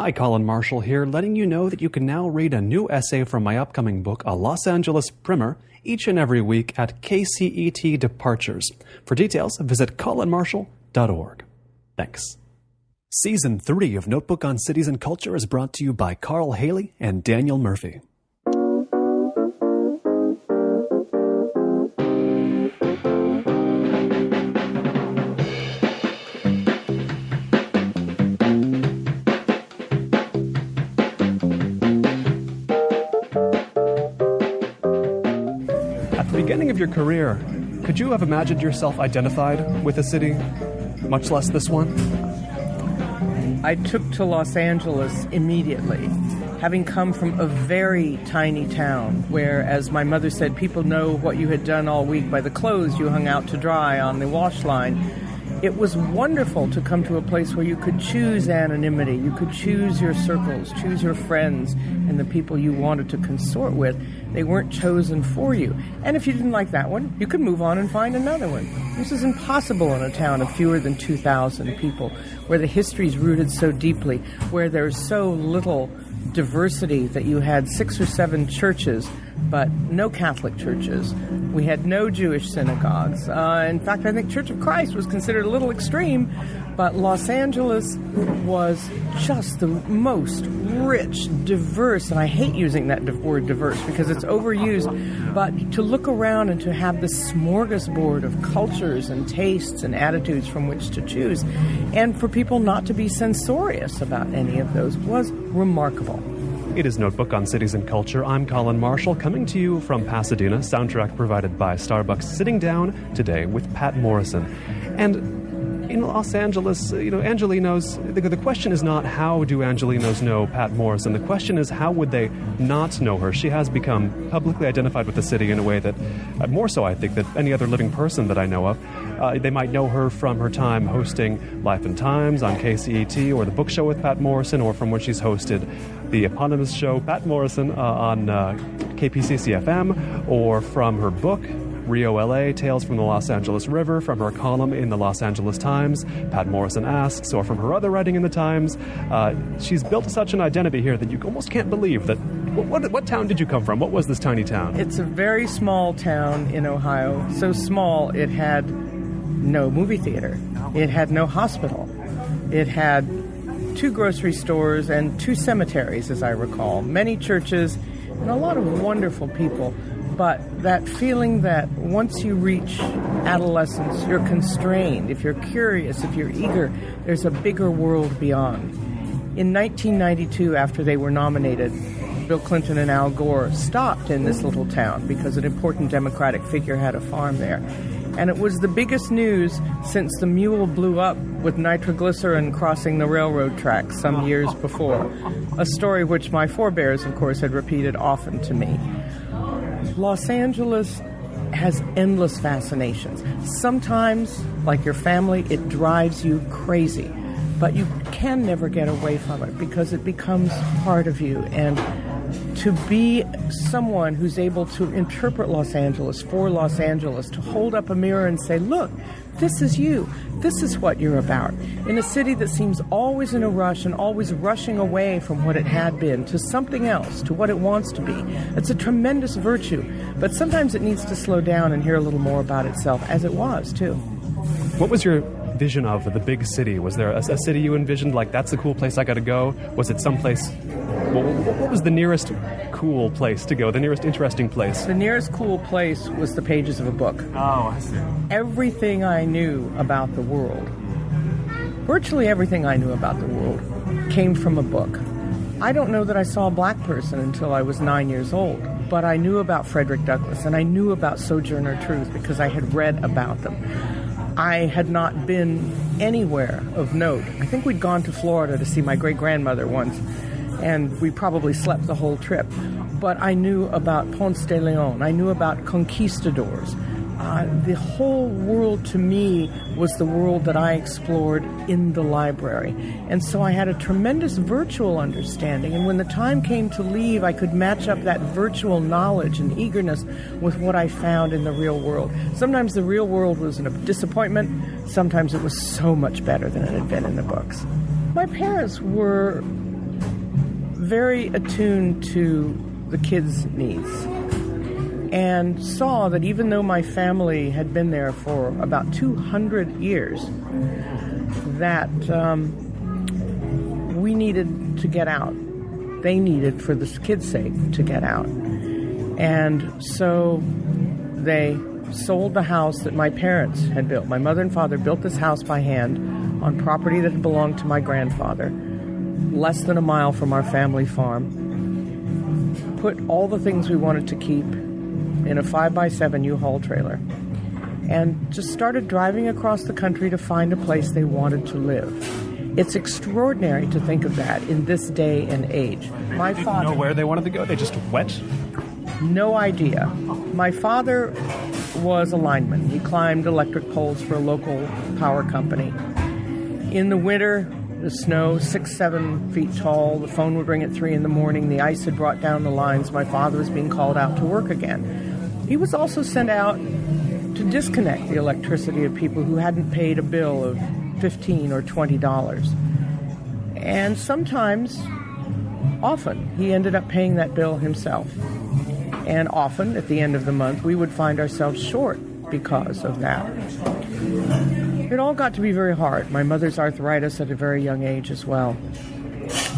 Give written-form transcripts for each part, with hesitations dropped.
Hi, Colin Marshall here, letting you know that you can now read a new essay from my upcoming book, A Los Angeles Primer, each and every week at KCET Departures. For details, visit colinmarshall.org. Thanks. Season 3 of Notebook on Cities and Culture is brought to you by Carl Haley and Daniel Murphy. Beginning of your career, could you have imagined yourself identified with a city, much less this one? I took to Los Angeles immediately, having come from a very tiny town where, as my mother said, people know what you had done all week by the clothes you hung out to dry on the wash line. It was wonderful to come to a place where you could choose anonymity, you could choose your circles, choose your friends, and the people you wanted to consort with. They weren't chosen for you. And if you didn't like that one, you could move on and find another one. This is impossible in a town of fewer than 2,000 people, where the history is rooted so deeply, where there's so little diversity that you had 6 or 7 churches, but no Catholic churches. We had no Jewish synagogues. In fact, I think Church of Christ was considered a little extreme, but Los Angeles was just the most rich, diverse, and I hate using that word diverse because it's overused, but to look around and to have this smorgasbord of cultures and tastes and attitudes from which to choose, and for people not to be censorious about any of those was remarkable. It is Notebook on Cities and Culture. I'm Colin Marshall, coming to you from Pasadena, soundtrack provided by Starbucks, sitting down today with Patt Morrison. And in Los Angeles, Angelinos, the question is not how do Angelinos know Patt Morrison. The question is how would they not know her. She has become publicly identified with the city in a way that, more so I think, than any other living person that I know of. They might know her from her time hosting Life and Times on KCET or the Bookshow with Patt Morrison, or from when she's hosted the eponymous show Patt Morrison on KPCC FM, or from her book Rio L.A, Tales from the Los Angeles River, from her column in the Los Angeles Times, Patt Morrison Asks, or from her other writing in the Times. She's built such an identity here that you almost can't believe that. What town did you come from? What was this tiny town? It's a very small town in Ohio, so small it had no movie theater. It had no hospital. It had 2 grocery stores and 2 cemeteries, as I recall, many churches, and a lot of wonderful people. But that feeling that once you reach adolescence, you're constrained. If you're curious, if you're eager, there's a bigger world beyond. In 1992, after they were nominated, Bill Clinton and Al Gore stopped in this little town because an important Democratic figure had a farm there. And it was the biggest news since the mule blew up with nitroglycerin crossing the railroad tracks some years before, a story which my forebears, of course, had repeated often to me. Los Angeles has endless fascinations. Sometimes, like your family, it drives you crazy, but you can never get away from it because it becomes part of you. And to be someone who's able to interpret Los Angeles for Los Angeles, to hold up a mirror and say, look, this is you. This is what you're about. In a city that seems always in a rush and always rushing away from what it had been to something else, to what it wants to be. It's a tremendous virtue, but sometimes it needs to slow down and hear a little more about itself, as it was, too. What was your vision of the big city? Was there a city you envisioned, like, that's the cool place I got to go? Was it someplace... What was the nearest cool place to go, the nearest interesting place? The nearest cool place was the pages of a book. Oh, I see. Everything I knew about the world, virtually everything I knew about the world, came from a book. I don't know that I saw a black person until I was 9 years old, but I knew about Frederick Douglass, and I knew about Sojourner Truth because I had read about them. I had not been anywhere of note. I think we'd gone to Florida to see my great-grandmother once, and we probably slept the whole trip. But I knew about Ponce de Leon. I knew about conquistadors. The whole world to me was the world that I explored in the library. And so I had a tremendous virtual understanding. And when the time came to leave, I could match up that virtual knowledge and eagerness with what I found in the real world. Sometimes the real world was a disappointment. Sometimes it was so much better than it had been in the books. My parents were very attuned to the kids' needs, and saw that even though my family had been there for about 200 years, that we needed to get out. They needed, for the kids' sake, to get out. And so they sold the house that my parents had built. My mother and father built this house by hand on property that had belonged to my grandfather, less than a mile from our family farm. Put all the things we wanted to keep in a 5x7 U-Haul trailer, and just started driving across the country to find a place they wanted to live. It's extraordinary to think of that in this day and age. My father didn't know where they wanted to go. They just went? No idea. My father was a lineman. He climbed electric poles for a local power company. In the winter, the snow, 6-7 feet tall, the phone would ring at 3 in the morning, the ice had brought down the lines, my father was being called out to work again. He was also sent out to disconnect the electricity of people who hadn't paid a bill of $15 or $20. And sometimes, often, he ended up paying that bill himself. And often, at the end of the month, we would find ourselves short because of that. It all got to be very hard. My mother's arthritis at a very young age as well.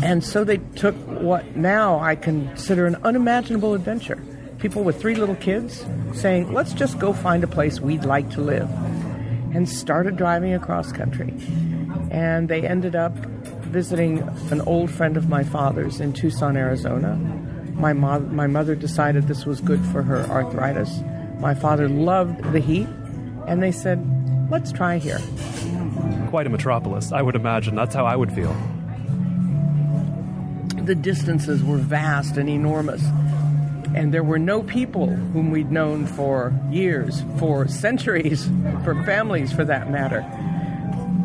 And so they took what now I consider an unimaginable adventure. People with 3 little kids saying, let's just go find a place we'd like to live. And started driving across country. And they ended up visiting an old friend of my father's in Tucson, Arizona. My mother decided this was good for her arthritis. My father loved the heat, and they said, let's try here. Quite a metropolis, I would imagine. That's how I would feel. The distances were vast and enormous, and there were no people whom we'd known for years, for centuries, for families for that matter.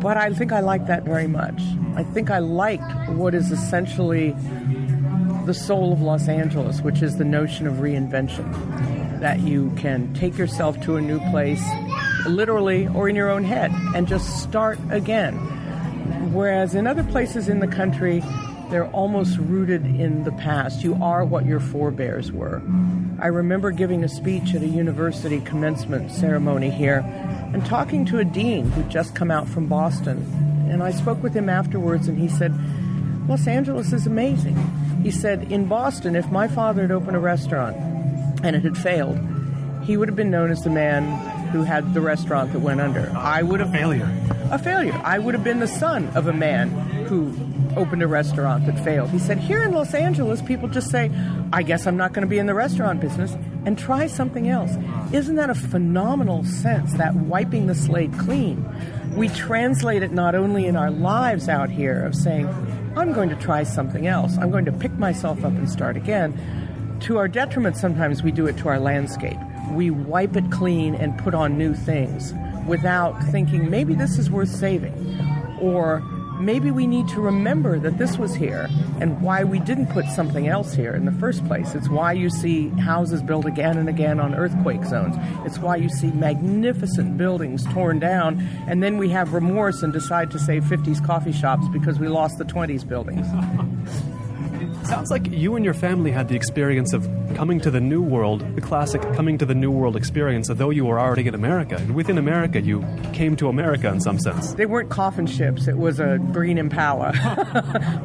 But I think I liked that very much. I think I liked what is essentially the soul of Los Angeles, which is the notion of reinvention, that you can take yourself to a new place, literally or in your own head, and just start again. Whereas in other places in the country, they're almost rooted in the past. You are what your forebears were. I remember giving a speech at a university commencement ceremony here and talking to a dean who'd just come out from Boston. And I spoke with him afterwards, and he said, Los Angeles is amazing. He said, in Boston, if my father had opened a restaurant and it had failed, he would have been known as the man who had the restaurant that went under. I would have... A failure. I would have been the son of a man who opened a restaurant that failed. He said, here in Los Angeles, people just say, I guess I'm not going to be in the restaurant business, and try something else. Isn't that a phenomenal sense, that wiping the slate clean? We translate it not only in our lives out here of saying, I'm going to try something else. I'm going to pick myself up and start again. To our detriment, sometimes we do it to our landscape. We wipe it clean and put on new things without thinking, maybe this is worth saving. Or maybe we need to remember that this was here and why we didn't put something else here in the first place. It's why you see houses built again and again on earthquake zones. It's why you see magnificent buildings torn down, and then we have remorse and decide to save 50s coffee shops because we lost the 20s buildings. Sounds like you and your family had the experience of coming to the New World, the classic coming to the New World experience, though you were already in America. And within America, you came to America in some sense. They weren't coffin ships. It was a green Impala.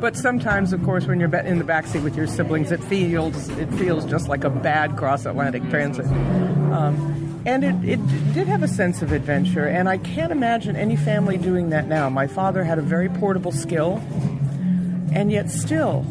But sometimes, of course, when you're in the backseat with your siblings, it feels just like a bad cross-Atlantic transit. And it did have a sense of adventure, and I can't imagine any family doing that now. My father had a very portable skill, and yet still,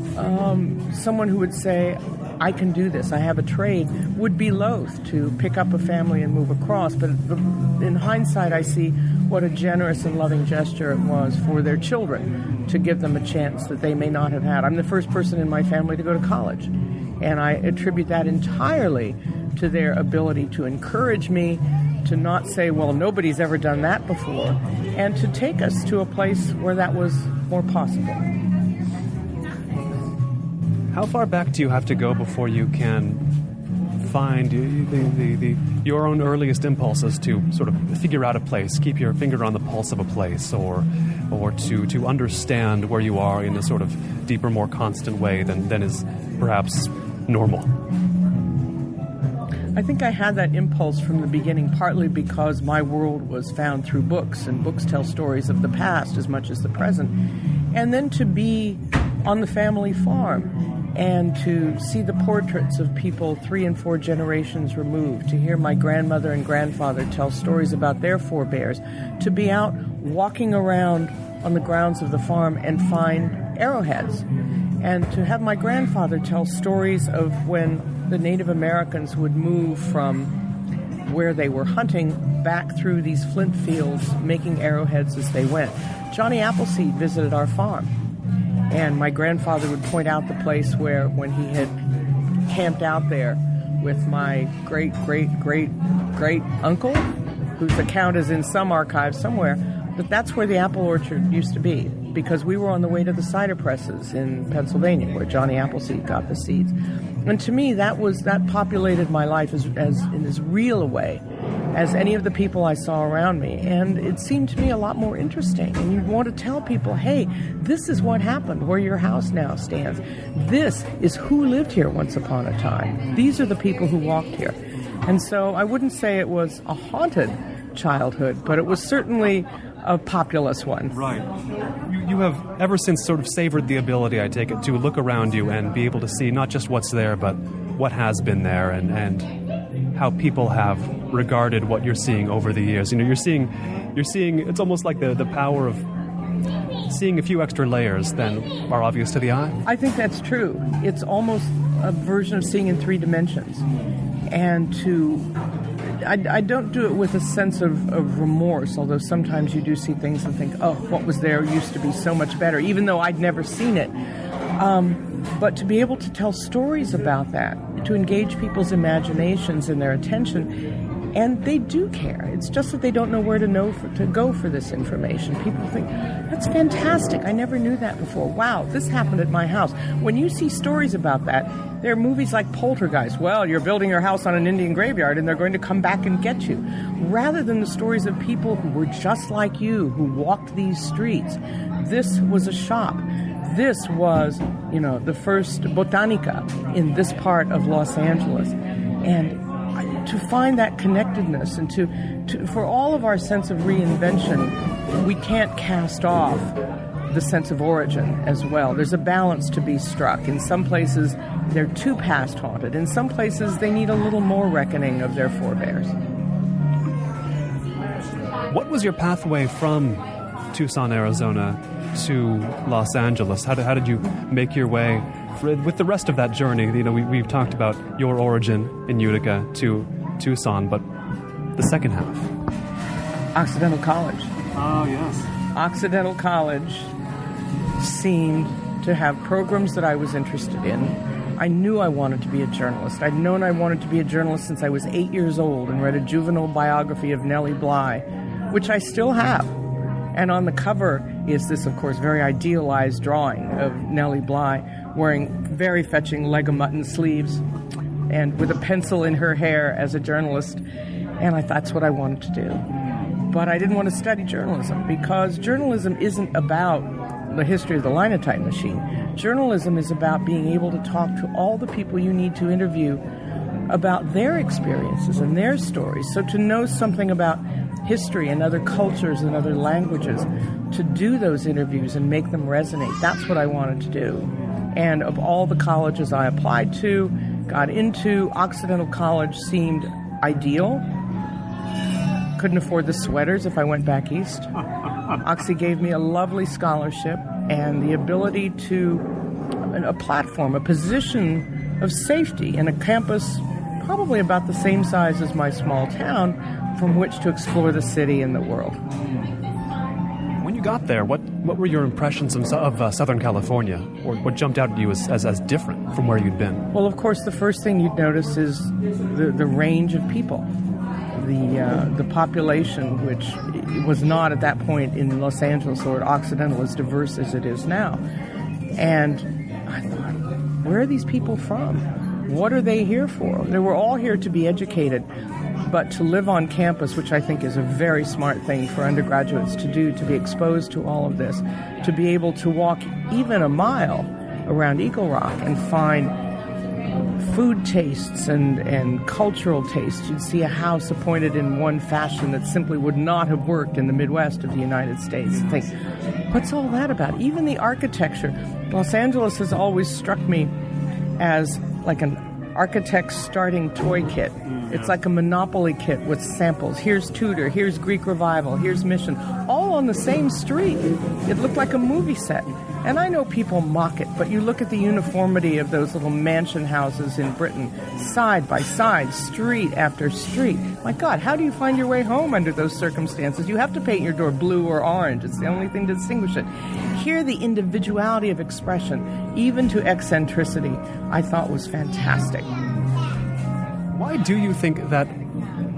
someone who would say, I can do this, I have a trade, would be loath to pick up a family and move across. But in hindsight, I see what a generous and loving gesture it was for their children to give them a chance that they may not have had. I'm the first person in my family to go to college, and I attribute that entirely to their ability to encourage me, to not say, well, nobody's ever done that before, and to take us to a place where that was more possible. How far back do you have to go before you can find your own earliest impulses to sort of figure out a place, keep your finger on the pulse of a place, or to understand where you are in a sort of deeper, more constant way than is perhaps normal? I think I had that impulse from the beginning, partly because my world was found through books, and books tell stories of the past as much as the present. And then to be on the family farm and to see the portraits of people 3 and 4 generations removed, to hear my grandmother and grandfather tell stories about their forebears, to be out walking around on the grounds of the farm and find arrowheads, and to have my grandfather tell stories of when the Native Americans would move from where they were hunting back through these flint fields, making arrowheads as they went. Johnny Appleseed visited our farm, and my grandfather would point out the place where, when he had camped out there with my great-great-great-great-uncle, whose account is in some archive somewhere, but that's where the apple orchard used to be, because we were on the way to the cider presses in Pennsylvania, where Johnny Appleseed got the seeds. And to me, that populated my life in as real a way as any of the people I saw around me. And it seemed to me a lot more interesting. And you want to tell people, hey, this is what happened where your house now stands. This is who lived here once upon a time. These are the people who walked here. And so I wouldn't say it was a haunted childhood, but it was certainly a populous one. Right. You have ever since sort of savored the ability, I take it, to look around you and be able to see not just what's there, but what has been there, and how people have regarded what you're seeing over the years. You know, you're seeing. It's almost like the power of seeing a few extra layers than are obvious to the eye. I think that's true. It's almost a version of seeing in 3 dimensions, and I don't do it with a sense of remorse, although sometimes you do see things and think, oh, what was there used to be so much better, even though I'd never seen it. But to be able to tell stories about that, to engage people's imaginations and their attention, and they do care. It's just that they don't know where to go for this information. People think, that's fantastic. I never knew that before. Wow, this happened at my house. When you see stories about that, there are movies like Poltergeist. Well, you're building your house on an Indian graveyard and they're going to come back and get you. Rather than the stories of people who were just like you, who walked these streets. This was a shop. This was, the first botanica in this part of Los Angeles. And to find that connectedness and to for all of our sense of reinvention, we can't cast off the sense of origin as well. There's a balance to be struck. In some places, they're too past haunted. In some places, they need a little more reckoning of their forebears. What was your pathway from Tucson, Arizona to Los Angeles? How did you make your way with the rest of that journey? We've talked about your origin in Utica to Tucson, but the second half. Occidental College. Oh, yes. Occidental College seemed to have programs that I was interested in. I knew I wanted to be a journalist. I'd known I wanted to be a journalist since I was 8 years old and read a juvenile biography of Nellie Bly, which I still have. And on the cover is this, of course, very idealized drawing of Nellie Bly wearing very fetching leg of mutton sleeves and with a pencil in her hair as a journalist. And I thought that's what I wanted to do. But I didn't want to study journalism because journalism isn't about the history of the linotype machine. Journalism is about being able to talk to all the people you need to interview about their experiences and their stories. So to know something about history and other cultures and other languages, to do those interviews and make them resonate, that's what I wanted to do. And of all the colleges I applied to, got into, Occidental College seemed ideal. Couldn't afford the sweaters if I went back east. Oxy gave me a lovely scholarship and the ability to, a platform, a position of safety in a campus probably about the same size as my small town from which to explore the city and the world. When you got there, what were your impressions of Southern California? Or what jumped out at you as different from where you'd been? Well, of course, the first thing you'd notice is the range of people. The population, which was not at that point in Los Angeles or at Occidental as diverse as it is now. And I thought, where are these people from? What are they here for? They were all here to be educated, but to live on campus, which I think is a very smart thing for undergraduates to do, to be exposed to all of this, to be able to walk even a mile around Eagle Rock and find food tastes and cultural tastes. You'd see a house appointed in one fashion that simply would not have worked in the Midwest of the United States. And think, what's all that about? Even the architecture. Los Angeles has always struck me as like an architect's starting toy kit. It's like a Monopoly kit with samples. Here's Tudor, here's Greek Revival, here's Mission, all on the same street. It looked like a movie set. And I know people mock it, but you look at the uniformity of those little mansion houses in Britain, side by side, street after street. My God, how do you find your way home under those circumstances? You have to paint your door blue or orange. It's the only thing to distinguish it. Here, the individuality of expression, even to eccentricity, I thought was fantastic. Why do you think that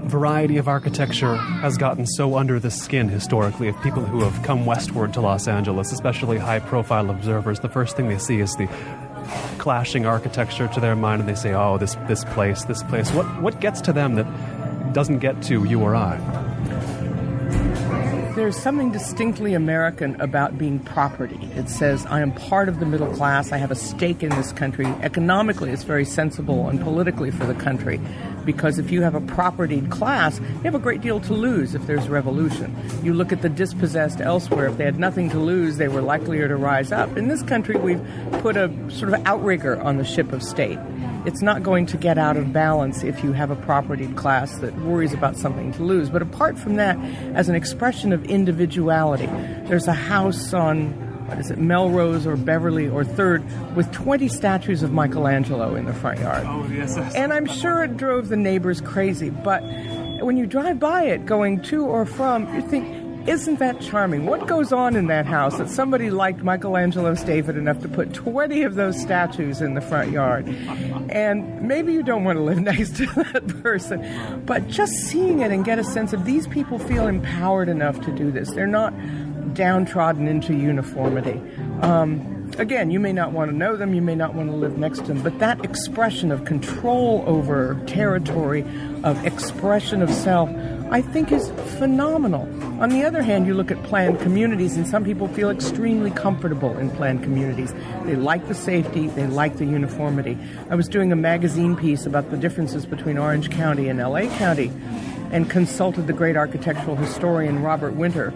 variety of architecture has gotten so under the skin historically of people who have come westward to Los Angeles, especially high-profile observers? The first thing they see is the clashing architecture to their mind, and they say, oh, this place. What gets to them that doesn't get to you or I? There's something distinctly American about being property. It says, I am part of the middle class, I have a stake in this country. Economically, it's very sensible, and politically for the country. Because if you have a propertied class, you have a great deal to lose if there's revolution. You look at the dispossessed elsewhere. If they had nothing to lose, they were likelier to rise up. In this country, we've put a sort of outrigger on the ship of state. It's not going to get out of balance if you have a propertied class that worries about something to lose. But apart from that, as an expression of individuality, there's a house on, Melrose or Beverly or 3rd with 20 statues of Michelangelo in the front yard. Oh, yes. And I'm sure it drove the neighbors crazy. But when you drive by it going to or from, you think, isn't that charming? What goes on in that house that somebody liked Michelangelo's David enough to put 20 of those statues in the front yard? And maybe you don't want to live next to that person, but just seeing it and get a sense of these people feel empowered enough to do this. They're not downtrodden into uniformity. Again, you may not want to know them, you may not want to live next to them, but that expression of control over territory, of expression of self, I think is phenomenal. On the other hand, you look at planned communities, and some people feel extremely comfortable in planned communities. They like the safety, they like the uniformity. I was doing a magazine piece about the differences between Orange County and L.A. County and consulted the great architectural historian Robert Winter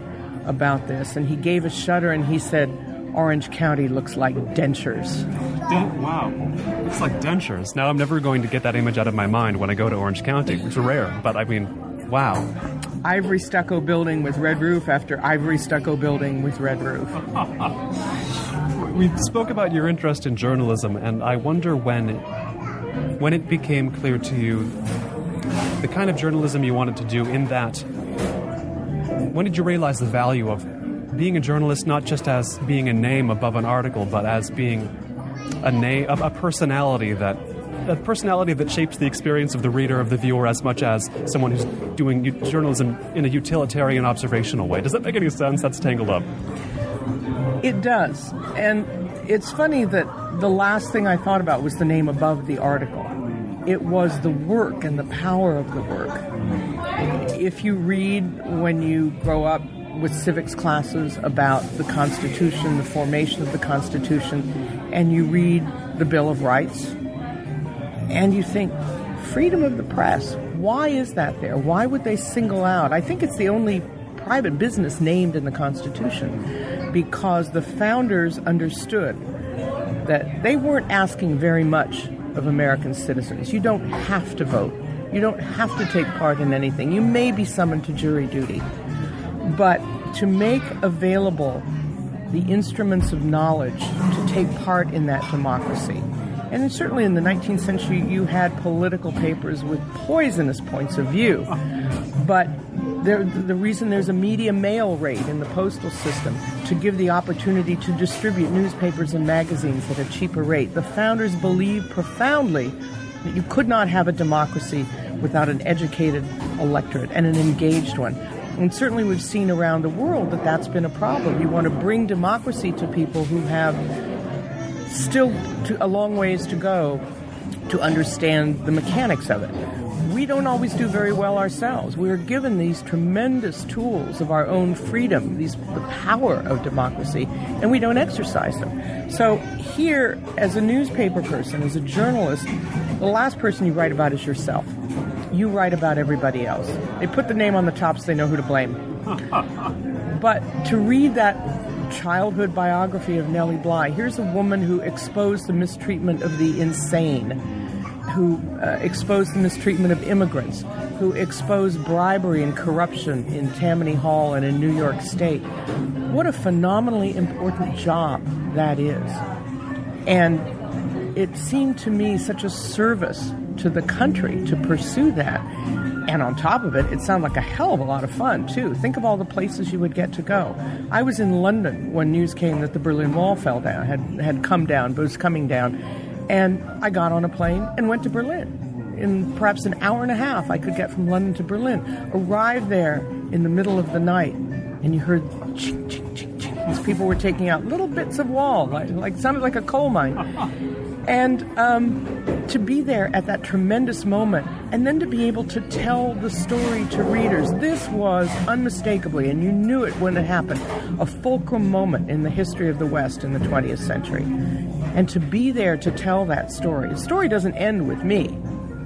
about this, and he gave a shudder and he said, Orange County looks like dentures. Wow. It's like dentures. Now, I'm never going to get that image out of my mind when I go to Orange County. It's rare, but I mean, wow. Ivory stucco building with red roof after ivory stucco building with red roof. We spoke about your interest in journalism, and I wonder when it became clear to you the kind of journalism you wanted to do, in that, when did you realize the value of being a journalist, not just as being a name above an article, but as being a personality that shapes the experience of the reader, of the viewer, as much as someone who's doing journalism in a utilitarian, observational way? Does that make any sense? That's tangled up. It does. And it's funny that the last thing I thought about was the name above the article. It was the work and the power of the work. If you read when you grow up with civics classes about the Constitution, the formation of the Constitution, and you read the Bill of Rights, and you think, freedom of the press, why is that there? Why would they single out? I think it's the only private business named in the Constitution, because the founders understood that they weren't asking very much of American citizens. You don't have to vote. You don't have to take part in anything. You may be summoned to jury duty. But to make available the instruments of knowledge to take part in that democracy. And certainly in the 19th century, you had political papers with poisonous points of view. But the reason there's a media mail rate in the postal system to give the opportunity to distribute newspapers and magazines at a cheaper rate. The founders believed profoundly that you could not have a democracy without an educated electorate and an engaged one. And certainly we've seen around the world that that's been a problem. You want to bring democracy to people who have still a long ways to go to understand the mechanics of it. We don't always do very well ourselves. We are given these tremendous tools of our own freedom, the power of democracy, and we don't exercise them. So here, as a newspaper person, as a journalist, the last person you write about is yourself. You write about everybody else. They put the name on the top so they know who to blame. But to read that childhood biography of Nellie Bly, here's a woman who exposed the mistreatment of the insane, who exposed the mistreatment of immigrants, who exposed bribery and corruption in Tammany Hall and in New York State. What a phenomenally important job that is. And it seemed to me such a service to the country to pursue that. And on top of it, it sounded like a hell of a lot of fun, too. Think of all the places you would get to go. I was in London when news came that the Berlin Wall fell down, had come down, but was coming down. And I got on a plane and went to Berlin. In perhaps an hour and a half, I could get from London to Berlin. Arrived there in the middle of the night, and you heard chink, chink, chink, chink. These people were taking out little bits of wall, like sounded like a coal mine. And to be there at that tremendous moment, and then to be able to tell the story to readers, this was unmistakably, and you knew it when it happened, a fulcrum moment in the history of the West in the 20th century. And to be there to tell that story. The story doesn't end with me.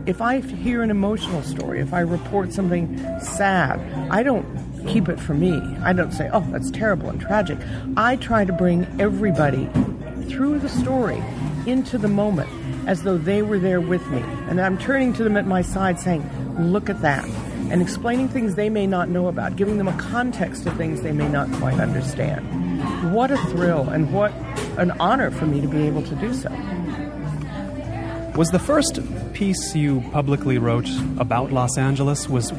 If I hear an emotional story, if I report something sad, I don't keep it for me. I don't say, oh, that's terrible and tragic. I try to bring everybody through the story into the moment as though they were there with me. And I'm turning to them at my side saying, look at that, and explaining things they may not know about, giving them a context to things they may not quite understand. What a thrill and what an honor for me to be able to do so. Was the first piece you publicly wrote about Los Angeles, was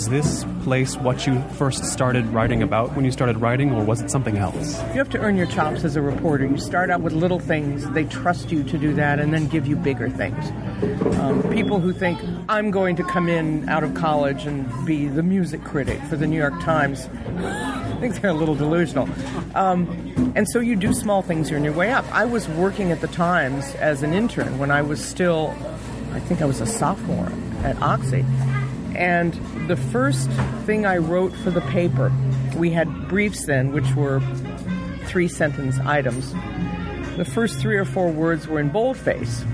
this place what you first started writing about when you started writing, or was it something else? You have to earn your chops as a reporter. You start out with little things, they trust you to do that, and then give you bigger things. People who think, I'm going to come in out of college and be the music critic for the New York Times, I think they're a little delusional. And so you do small things on your way up. I was working at the Times as an intern when I was still, I think I was a sophomore at Oxy. And the first thing I wrote for the paper, we had briefs then, which were 3-sentence items. The first 3 or 4 words were in boldface,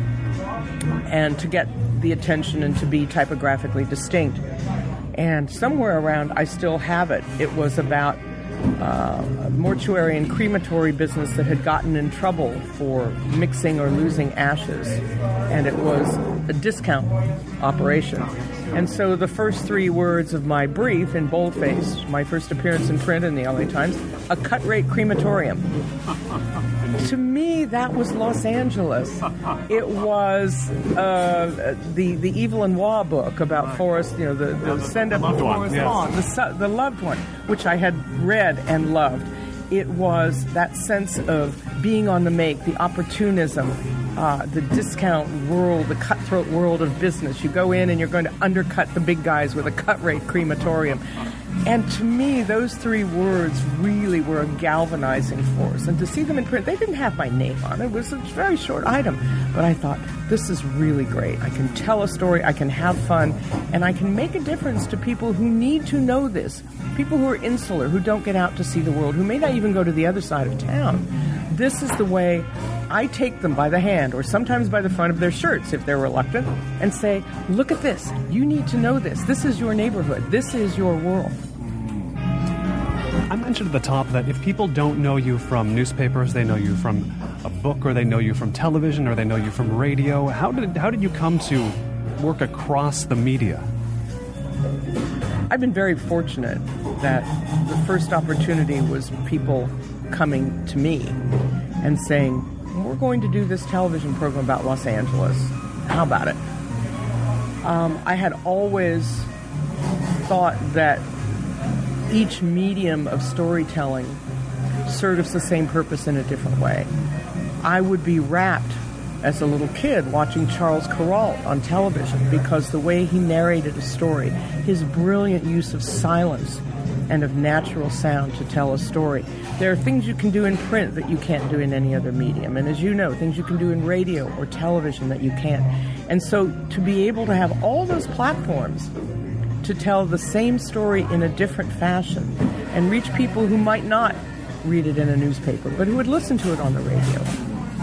and to get the attention and to be typographically distinct. And somewhere around, I still have it. It was about a mortuary and crematory business that had gotten in trouble for mixing or losing ashes, and it was a discount operation. And so the first 3 words of my brief in boldface, my first appearance in print in the L.A. Times, a cut-rate crematorium. To me, that was Los Angeles. It was the Evelyn Waugh book about Forrest, the send up of Forrest Lawn, the loved one, which I had read and loved. It was that sense of being on the make, the opportunism, the discount world, the cutthroat world of business. You go in and you're going to undercut the big guys with a cut-rate crematorium. And to me, those 3 words really were a galvanizing force. And to see them in print, they didn't have my name on it. It was a very short item. But I thought, this is really great. I can tell a story, I can have fun, and I can make a difference to people who need to know this. People who are insular, who don't get out to see the world, who may not even go to the other side of town. This is the way I take them by the hand, or sometimes by the front of their shirts if they're reluctant, and say, look at this. You need to know this. This is your neighborhood. This is your world. I mentioned at the top that if people don't know you from newspapers, they know you from a book, or they know you from television, or they know you from radio. How did you come to work across the media? I've been very fortunate that the first opportunity was people coming to me and saying, we're going to do this television program about Los Angeles. How about it? I had always thought that each medium of storytelling serves the same purpose in a different way. I would be rapt as a little kid watching Charles Kuralt on television because the way he narrated a story, his brilliant use of silence, and of natural sound to tell a story. There are things you can do in print that you can't do in any other medium. And as you know, things you can do in radio or television that you can't. And so to be able to have all those platforms to tell the same story in a different fashion and reach people who might not read it in a newspaper, but who would listen to it on the radio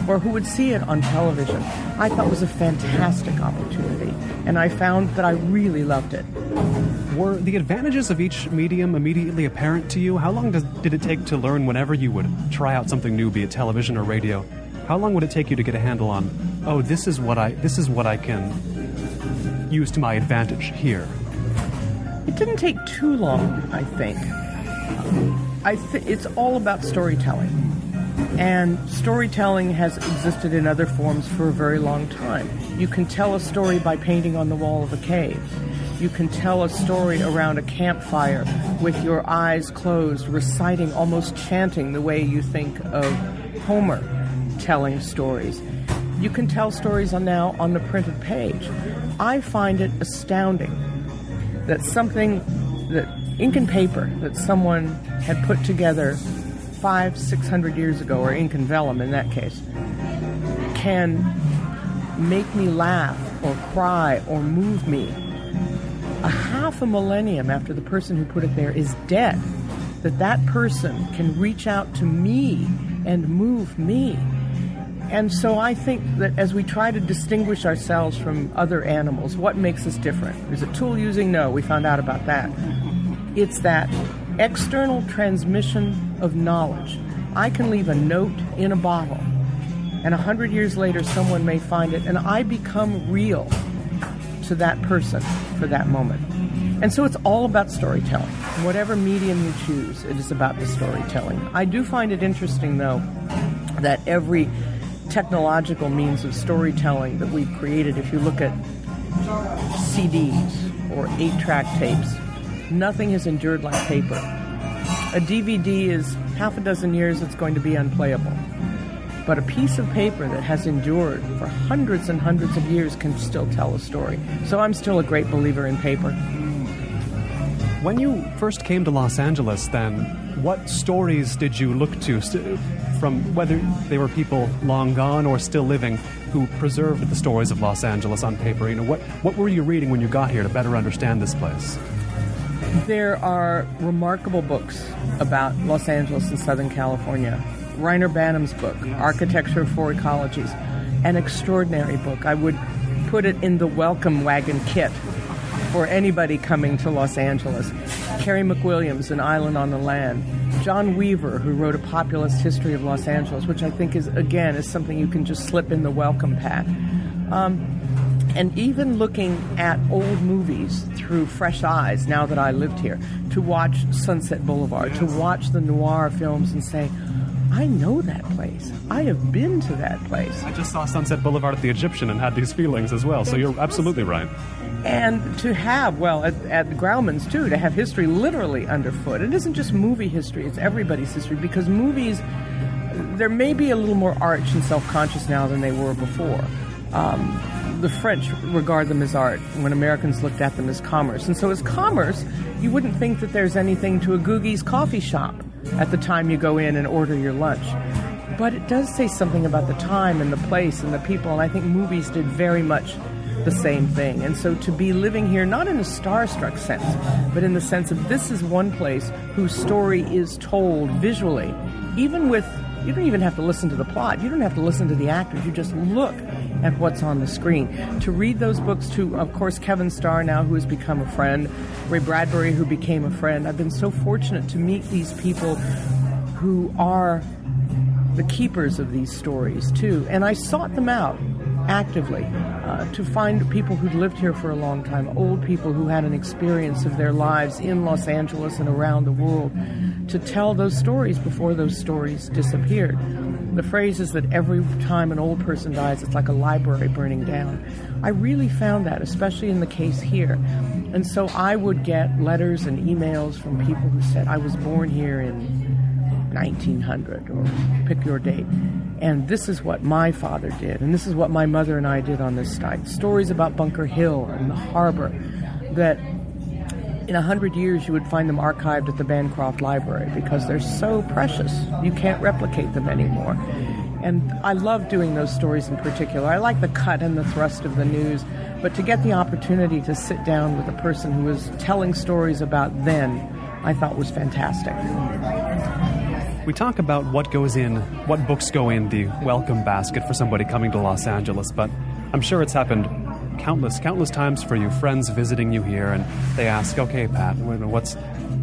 or who would see it on television, I thought was a fantastic opportunity. And I found that I really loved it. Were the advantages of each medium immediately apparent to you? How long did it take to learn whenever you would try out something new, be it television or radio? How long would it take you to get a handle on, oh, this is what I can use to my advantage here? It didn't take too long, I think. It's all about storytelling. And storytelling has existed in other forms for a very long time. You can tell a story by painting on the wall of a cave. You can tell a story around a campfire with your eyes closed, reciting, almost chanting the way you think of Homer telling stories. You can tell stories now on the printed page. I find it astounding that ink and paper that someone had put together 500-600 years ago, or ink and vellum in that case, can make me laugh or cry or move me a half a millennium after the person who put it there is dead, that person can reach out to me and move me. And so I think that as we try to distinguish ourselves from other animals, what makes us different? Is it tool using? No, we found out about that. It's that external transmission of knowledge. I can leave a note in a bottle, and 100 years later someone may find it, and I become real to that person for that moment. And so it's all about storytelling. Whatever medium you choose, it is about the storytelling. I do find it interesting, though, that every technological means of storytelling that we've created, if you look at CDs or 8-track tapes, nothing has endured like paper. A DVD is half a dozen years it's going to be unplayable. But a piece of paper that has endured for hundreds and hundreds of years can still tell a story. So I'm still a great believer in paper. When you first came to Los Angeles, then, what stories did you look to, from whether they were people long gone or still living, who preserved the stories of Los Angeles on paper? You know, what were you reading when you got here to better understand this place? There are remarkable books about Los Angeles and Southern California. Rainer Banham's book, Architecture of Four Ecologies, an extraordinary book. I would put it in the welcome wagon kit for anybody coming to Los Angeles. Carrie McWilliams, An Island on the Land. John Weaver, who wrote A Populist History of Los Angeles, which I think is something you can just slip in the welcome pack. And even looking at old movies through fresh eyes, now that I lived here, to watch Sunset Boulevard, to watch the noir films and say, I know that place. I have been to that place. I just saw Sunset Boulevard at the Egyptian and had these feelings as well, so you're absolutely right. And to have, at Grauman's too, to have history literally underfoot. It isn't just movie history, it's everybody's history, because movies, there may be a little more arch and self-conscious now than they were before. The French regard them as art when Americans looked at them as commerce. And so as commerce, you wouldn't think that there's anything to a Googie's coffee shop at the time you go in and order your lunch. But it does say something about the time and the place and the people, and I think movies did very much the same thing. And so to be living here, not in a starstruck sense, but in the sense of this is one place whose story is told visually, even with, you don't even have to listen to the plot, you don't have to listen to the actors, you just look at what's on the screen. To read those books, to, of course, Kevin Starr now, who has become a friend, Ray Bradbury, who became a friend. I've been so fortunate to meet these people who are the keepers of these stories, too. And I sought them out actively to find people who'd lived here for a long time, old people who had an experience of their lives in Los Angeles and around the world, to tell those stories before those stories disappeared. The phrase is that every time an old person dies, it's like a library burning down. I really found that, especially in the case here. And so I would get letters and emails from people who said, I was born here in 1900, or pick your date. And this is what my father did, and this is what my mother and I did on this site. Stories about Bunker Hill and the harbor that in 100 years you would find them archived at the Bancroft Library because they're so precious. You can't replicate them anymore. And I love doing those stories in particular. I like the cut and the thrust of the news, but to get the opportunity to sit down with a person who was telling stories about then, I thought was fantastic. We talk about what books go in the welcome basket for somebody coming to Los Angeles, but I'm sure it's happened countless times for you, friends visiting you here, and they ask, okay, Pat,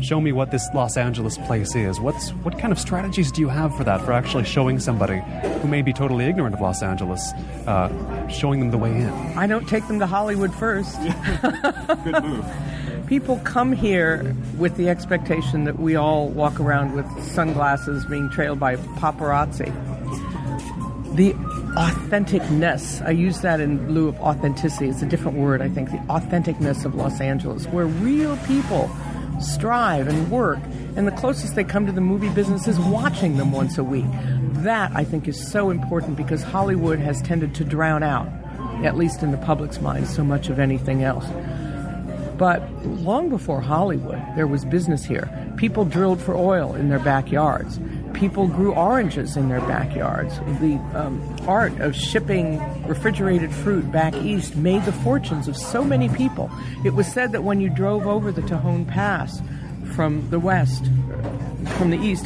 show me what this Los Angeles place is. What kind of strategies do you have for that, for actually showing somebody who may be totally ignorant of Los Angeles, showing them the way in? I don't take them to Hollywood first. Good move. People come here with the expectation that we all walk around with sunglasses being trailed by paparazzi. The authentic-ness, I use that in lieu of authenticity. It's a different word, I think. The authentic-ness of Los Angeles, where real people strive and work, and the closest they come to the movie business is watching them once a week. That, I think, is so important because Hollywood has tended to drown out, at least in the public's mind, so much of anything else. But long before Hollywood, there was business here. People drilled for oil in their backyards. People grew oranges in their backyards. The art of shipping refrigerated fruit back east made the fortunes of so many people. It was said that when you drove over the Tejon Pass from the east,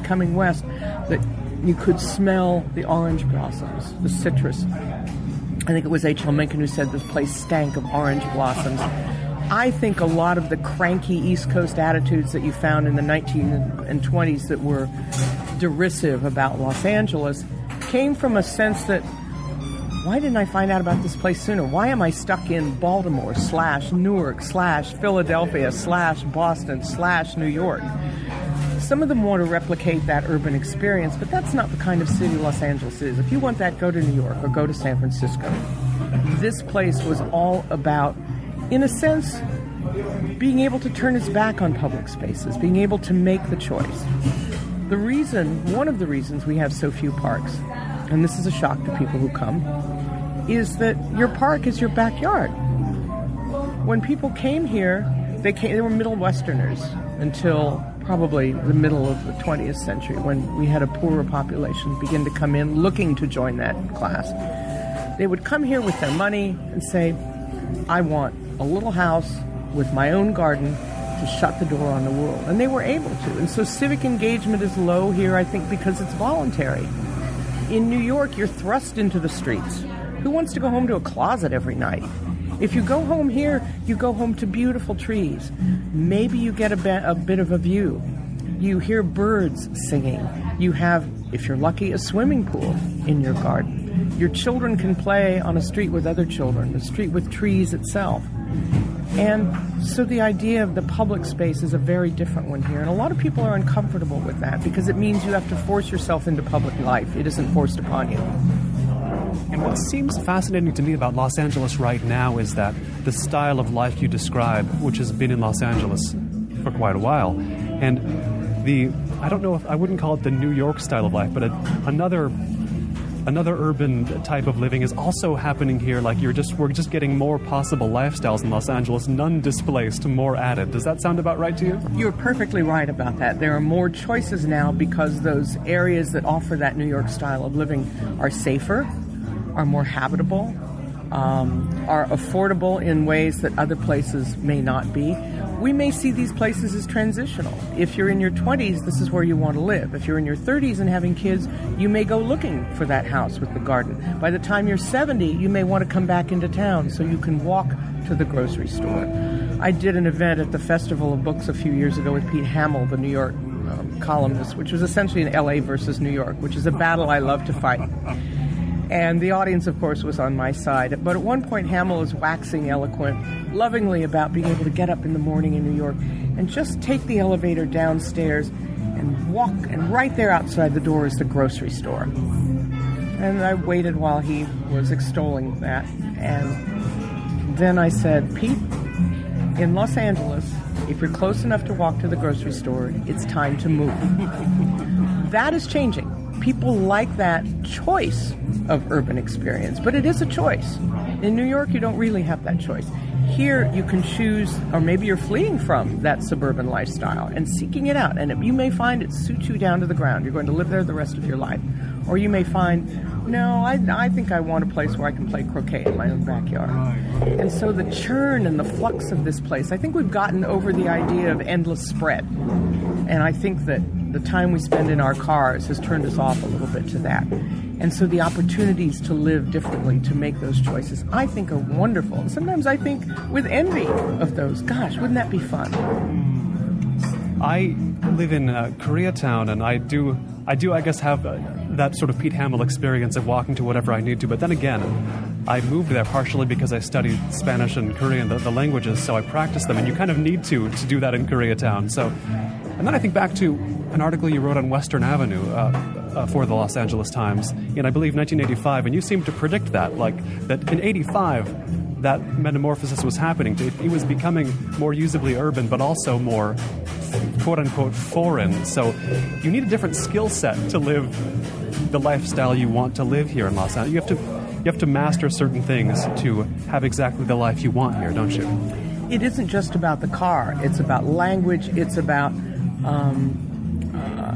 coming west, that you could smell the orange blossoms, the citrus. I think it was H.L. Mencken who said this place stank of orange blossoms. I think a lot of the cranky East Coast attitudes that you found in the 1920s that were derisive about Los Angeles came from a sense that, why didn't I find out about this place sooner? Why am I stuck in Baltimore / Newark / Philadelphia / Boston / New York? Some of them want to replicate that urban experience, but that's not the kind of city Los Angeles is. If you want that, go to New York or go to San Francisco. This place was all about, in a sense, being able to turn its back on public spaces, being able to make the choice. One of the reasons we have so few parks, and this is a shock to people who come, is that your park is your backyard. When people came here, they were Middle Westerners until probably the middle of the 20th century, when we had a poorer population begin to come in looking to join that class. They would come here with their money and say, I want a little house with my own garden to shut the door on the world. And they were able to. And so civic engagement is low here, I think, because it's voluntary. In New York, you're thrust into the streets. Who wants to go home to a closet every night? If you go home here, you go home to beautiful trees. Maybe you get a bit of a view. You hear birds singing. You have, if you're lucky, a swimming pool in your garden. Your children can play on a street with other children, a street with trees itself. And so the idea of the public space is a very different one here. And a lot of people are uncomfortable with that because it means you have to force yourself into public life. It isn't forced upon you. And what seems fascinating to me about Los Angeles right now is that the style of life you describe, which has been in Los Angeles for quite a while, and I don't know if I wouldn't call it the New York style of life, but another urban type of living is also happening here. Like we're just getting more possible lifestyles in Los Angeles, none displaced, more added. Does that sound about right to you? You're perfectly right about that. There are more choices now because those areas that offer that New York style of living are safer, are more habitable, are affordable in ways that other places may not be. We may see these places as transitional. If you're in your 20s, this is where you want to live. If you're in your 30s and having kids, you may go looking for that house with the garden. By the time you're 70, you may want to come back into town so you can walk to the grocery store. I did an event at the Festival of Books a few years ago with Pete Hamill, the New York columnist, which was essentially an L.A. versus New York, which is a battle I love to fight. And the audience, of course, was on my side. But at one point, Hamill is waxing eloquent, lovingly about being able to get up in the morning in New York and just take the elevator downstairs and walk, and right there outside the door is the grocery store. And I waited while he was extolling that. And then I said, Pete, in Los Angeles, if you're close enough to walk to the grocery store, it's time to move. That is changing. People like that choice of urban experience, but it is a choice. In New York, you don't really have that choice. Here you can choose, or maybe you're fleeing from that suburban lifestyle and seeking it out. And you may find it suits you down to the ground. You're going to live there the rest of your life. Or you may find, no, I think I want a place where I can play croquet in my own backyard. And so the churn and the flux of this place, I think we've gotten over the idea of endless spread. And I think that the time we spend in our cars has turned us off a little bit to that. And so the opportunities to live differently, to make those choices, I think are wonderful. And sometimes I think with envy of those. Gosh, wouldn't that be fun? I live in Koreatown, and I do, I guess, have that sort of Pete Hamill experience of walking to whatever I need to. But then again, I moved there partially because I studied Spanish and Korean, the languages, so I practice them. And you kind of need to do that in Koreatown. So, and then I think back to an article you wrote on Western Avenue for the Los Angeles Times in, I believe, 1985, and you seemed to predict that in 85, that metamorphosis was happening. It was becoming more usably urban, but also more quote-unquote foreign. So you need a different skill set to live the lifestyle you want to live here in Los Angeles. You have to master certain things to have exactly the life you want here, don't you? It isn't just about the car. It's about language. It's about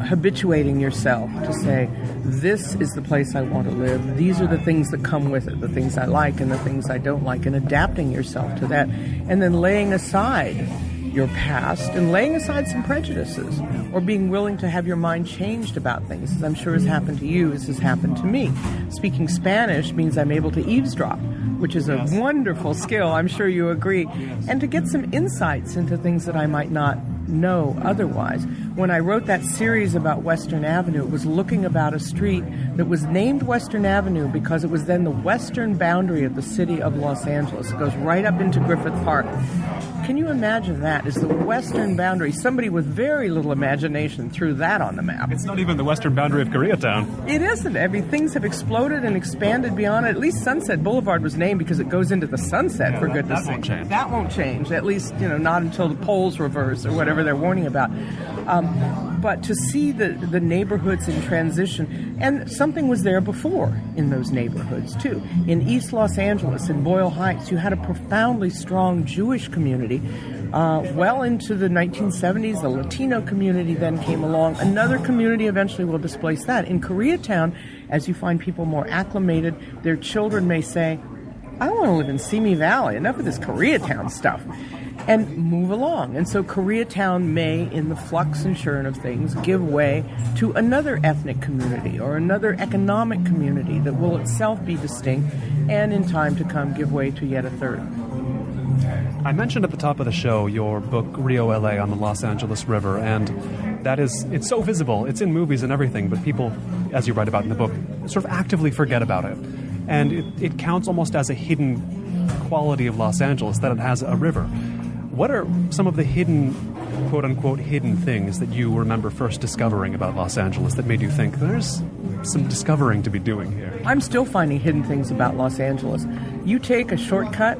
habituating yourself to say, this is the place I want to live. These are the things that come with it, the things I like and the things I don't like, and adapting yourself to that, and then laying aside your past and laying aside some prejudices, or being willing to have your mind changed about things, as I'm sure has happened to you, as has happened to me. Speaking Spanish means I'm able to eavesdrop, which is a wonderful skill, I'm sure you agree, and to get some insights into things that I might not know otherwise. When I wrote that series about Western Avenue, it was looking about a street that was named Western Avenue because it was then the western boundary of the city of Los Angeles. It goes right up into Griffith Park. Can you imagine that as the western boundary? Somebody with very little imagination threw that on the map. It's not even the western boundary of Koreatown. It isn't. I mean, things have exploded and expanded beyond it. At least Sunset Boulevard was named because it goes into the sunset, for goodness sake. That won't change. That won't change. At least, not until the poles reverse or whatever they're warning about. But to see the neighborhoods in transition, and something was there before in those neighborhoods, too. In East Los Angeles, in Boyle Heights, you had a profoundly strong Jewish community. Well into the 1970s, the Latino community then came along. Another community eventually will displace that. In Koreatown, as you find people more acclimated, their children may say, I want to live in Simi Valley, enough of this Koreatown stuff, and move along. And so Koreatown may, in the flux and churn of things, give way to another ethnic community or another economic community that will itself be distinct and in time to come give way to yet a third. I mentioned at the top of the show your book, Rio L.A. on the Los Angeles River, and it's so visible. It's in movies and everything, but people, as you write about in the book, sort of actively forget about it. And it counts almost as a hidden quality of Los Angeles, that it has a river. What are some of the hidden, quote-unquote, hidden things that you remember first discovering about Los Angeles that made you think, there's some discovering to be doing here? I'm still finding hidden things about Los Angeles. You take a shortcut,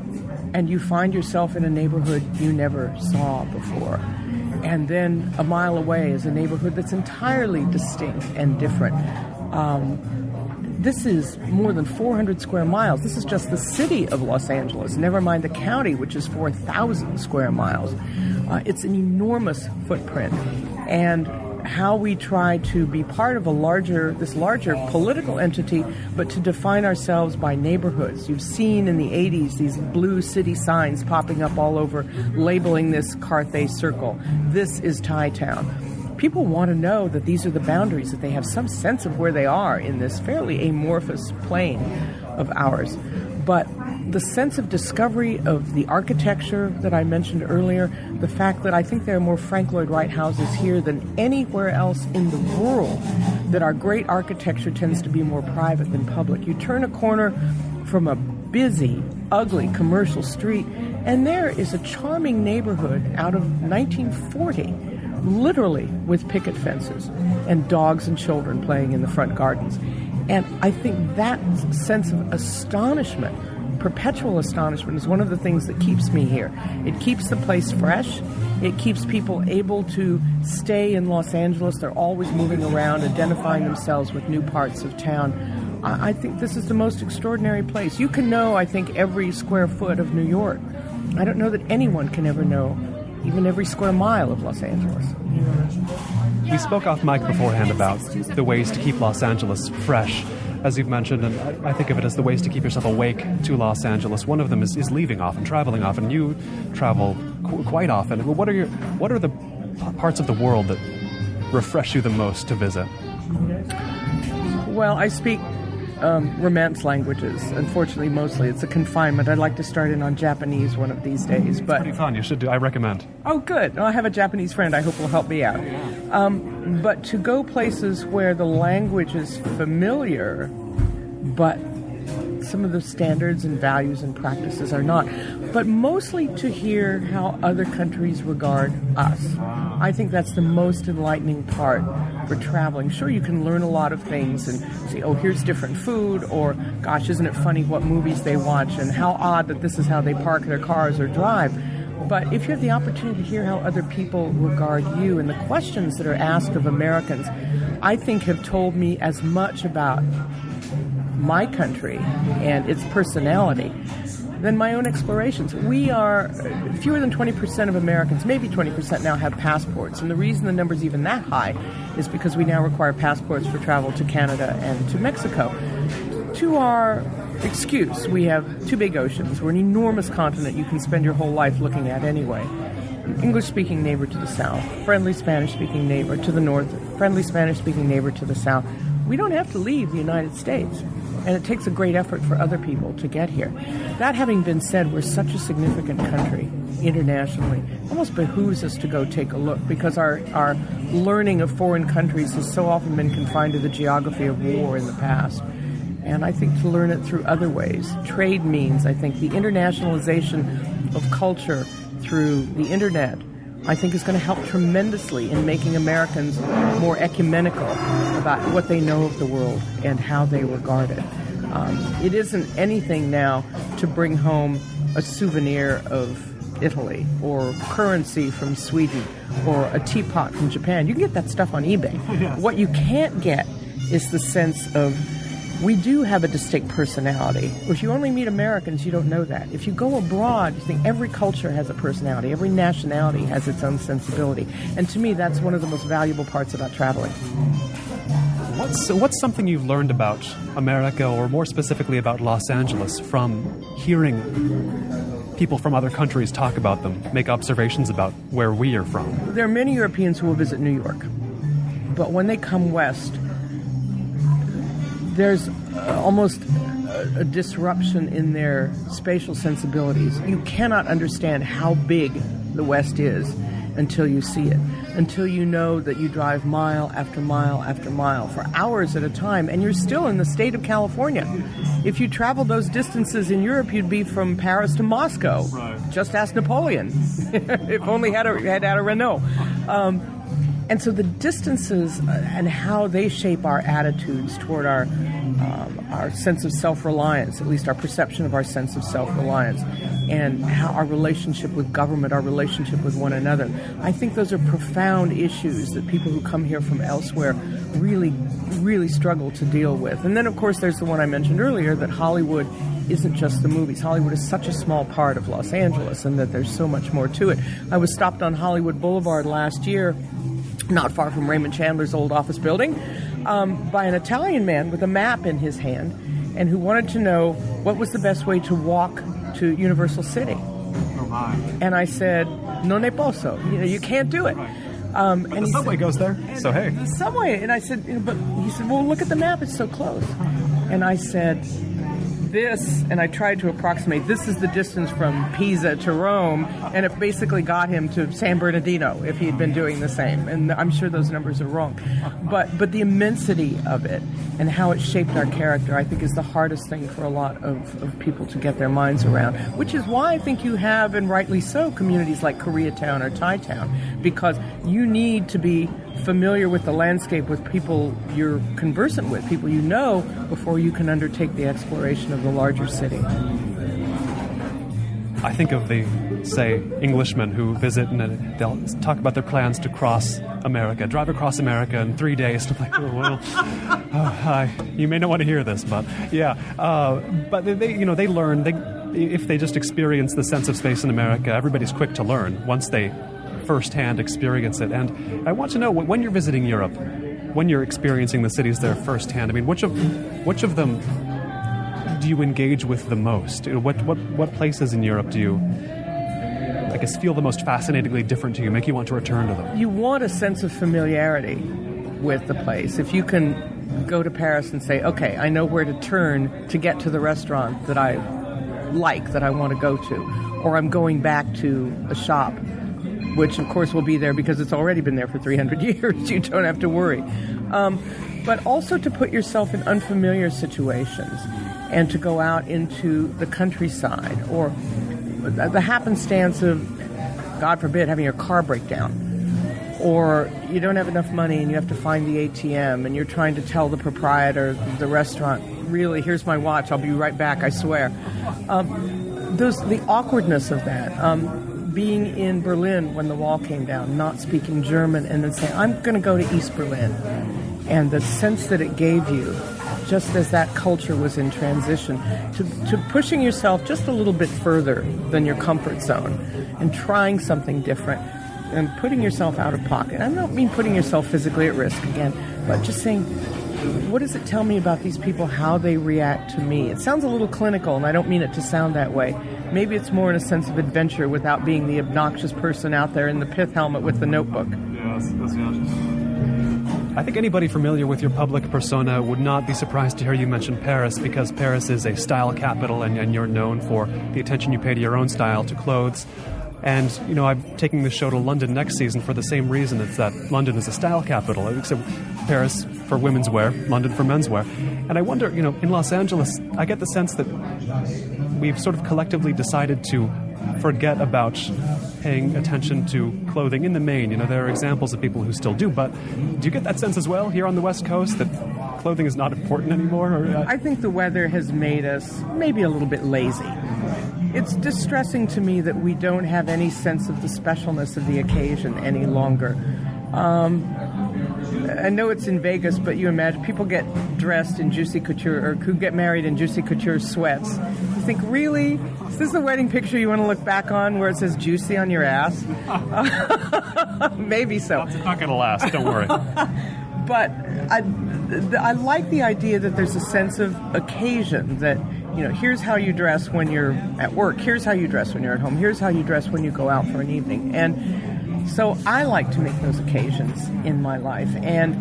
and you find yourself in a neighborhood you never saw before. And then a mile away is a neighborhood that's entirely distinct and different. This is more than 400 square miles. This is just the city of Los Angeles, never mind the county, which is 4,000 square miles. It's an enormous footprint. And how we try to be part of this larger political entity, but to define ourselves by neighborhoods. You've seen in the 80s these blue city signs popping up all over, labeling this Carthay Circle. This is Thai Town. People want to know that these are the boundaries, that they have some sense of where they are in this fairly amorphous plane of ours. But the sense of discovery of the architecture that I mentioned earlier, the fact that I think there are more Frank Lloyd Wright houses here than anywhere else in the world, that our great architecture tends to be more private than public. You turn a corner from a busy, ugly commercial street, and there is a charming neighborhood out of 1940, literally with picket fences and dogs and children playing in the front gardens. And I think that sense of astonishment, perpetual astonishment, is one of the things that keeps me here. It keeps the place fresh. It keeps people able to stay in Los Angeles. They're always moving around, identifying themselves with new parts of town. I think this is the most extraordinary place. You can know, I think, every square foot of New York, I don't know that anyone can ever know even every square mile of Los Angeles. We spoke off mic beforehand about the ways to keep Los Angeles fresh, as you've mentioned, and I think of it as the ways to keep yourself awake to Los Angeles. One of them is leaving often, traveling often. You travel quite often. What are the parts of the world that refresh you the most to visit? Well, I speak Romance languages. Unfortunately, mostly it's a confinement. I'd like to start in on Japanese one of these days. But it's pretty fun. You should do. I recommend. Oh, good. Well, I have a Japanese friend I hope will help me out. But to go places where the language is familiar, but some of the standards and values and practices are not. But mostly to hear how other countries regard us. I think that's the most enlightening part for traveling. Sure, you can learn a lot of things and see, oh, here's different food, or, gosh, isn't it funny what movies they watch, and how odd that this is how they park their cars or drive. But if you have the opportunity to hear how other people regard you and the questions that are asked of Americans, I think have told me as much about my country and its personality than my own explorations. We are, fewer than 20% of Americans, maybe 20% now, have passports. And the reason the number's even that high is because we now require passports for travel to Canada and to Mexico. To our excuse, we have two big oceans. We're an enormous continent you can spend your whole life looking at anyway. An English-speaking neighbor to the south, friendly Spanish-speaking neighbor to the north, friendly Spanish-speaking neighbor to the south. We don't have to leave the United States. And it takes a great effort for other people to get here. That having been said, we're such a significant country internationally. It almost behooves us to go take a look, because our learning of foreign countries has so often been confined to the geography of war in the past. And I think to learn it through other ways. Trade means, I think, the internationalization of culture through the internet, I think, is going to help tremendously in making Americans more ecumenical about what they know of the world and how they regard it. It isn't anything now to bring home a souvenir of Italy or currency from Sweden or a teapot from Japan. You can get that stuff on eBay. Yes. What you can't get is the sense of, we do have a distinct personality. If you only meet Americans, you don't know that. If you go abroad, you think every culture has a personality. Every nationality has its own sensibility. And to me, that's one of the most valuable parts about traveling. What's something you've learned about America, or more specifically about Los Angeles, from hearing people from other countries talk about them, make observations about where we are from? There are many Europeans who will visit New York. But when they come west, there's almost a disruption in their spatial sensibilities. You cannot understand how big the West is until you see it, until you know that you drive mile after mile after mile for hours at a time, and you're still in the state of California. If you travel those distances in Europe, you'd be from Paris to Moscow. Right. Just ask Napoleon, if only had a Renault. And so the distances and how they shape our attitudes toward our sense of self-reliance, at least our perception of our sense of self-reliance, and how our relationship with government, our relationship with one another. I think those are profound issues that people who come here from elsewhere really, really struggle to deal with. And then, of course, there's the one I mentioned earlier, that Hollywood isn't just the movies. Hollywood is such a small part of Los Angeles, and that there's so much more to it. I was stopped on Hollywood Boulevard last year, not far from Raymond Chandler's old office building, by an Italian man with a map in his hand, and who wanted to know what was the best way to walk to Universal City. Oh my. And I said, non ne posso. You can't do it. But the subway goes there, so hey. The subway, and I said, but he said, well, look at the map, it's so close. And I said, this, and I tried to approximate, this is the distance from Pisa to Rome, and it basically got him to San Bernardino if he had been doing the same. And I'm sure those numbers are wrong. But the immensity of it and how it shaped our character, I think, is the hardest thing for a lot of people to get their minds around, which is why I think you have, and rightly so, communities like Koreatown or Thai Town, because you need to be familiar with the landscape, with people you're conversant with, people you know, before you can undertake the exploration of the larger city. I think of the, say, Englishmen who visit and they'll talk about their plans to cross America, drive across America in 3 days. I'm like, oh, well, you may not want to hear this, but yeah. But they learn, if they just experience the sense of space in America, everybody's quick to learn once they firsthand experience it. And I want to know, when you're visiting Europe, when you're experiencing the cities there firsthand, I mean, which of them do you engage with the most? What places in Europe do you, I guess, feel the most fascinatingly different to you, make you want to return to them? You want a sense of familiarity with the place. If you can go to Paris and say, okay, I know where to turn to get to the restaurant that I like, that I want to go to, or I'm going back to a shop, which of course will be there because it's already been there for 300 years. You don't have to worry. But also to put yourself in unfamiliar situations and to go out into the countryside, or the happenstance of, God forbid, having your car break down, or you don't have enough money and you have to find the ATM and you're trying to tell the proprietor of the restaurant, really, here's my watch, I'll be right back, I swear. The awkwardness of that. Being in Berlin when the wall came down, not speaking German, and then saying, I'm going to go to East Berlin. And the sense that it gave you, just as that culture was in transition, to pushing yourself just a little bit further than your comfort zone and trying something different and putting yourself out of pocket. I don't mean putting yourself physically at risk again, but just saying, what does it tell me about these people, how they react to me? It sounds a little clinical, and I don't mean it to sound that way. Maybe it's more in a sense of adventure without being the obnoxious person out there in the pith helmet with the notebook. Yes. I think anybody familiar with your public persona would not be surprised to hear you mention Paris, because Paris is a style capital, and you're known for the attention you pay to your own style, to clothes. And, I'm taking this show to London next season for the same reason. It's that London is a style capital. Except Paris for women's wear, London for men's wear. And I wonder, in Los Angeles, I get the sense that we've sort of collectively decided to forget about paying attention to clothing in the main. There are examples of people who still do, but do you get that sense as well here on the West Coast, that clothing is not important anymore? I think the weather has made us maybe a little bit lazy. It's distressing to me that we don't have any sense of the specialness of the occasion any longer. I know it's in Vegas, but you imagine people get dressed in juicy couture, or who get married in juicy couture sweats. You think, really? Is this the wedding picture you want to look back on where it says juicy on your ass? Maybe so. It's not going to last, don't worry. But I like the idea that there's a sense of occasion, that, here's how you dress when you're at work, here's how you dress when you're at home, here's how you dress when you go out for an evening. And so I like to make those occasions in my life. And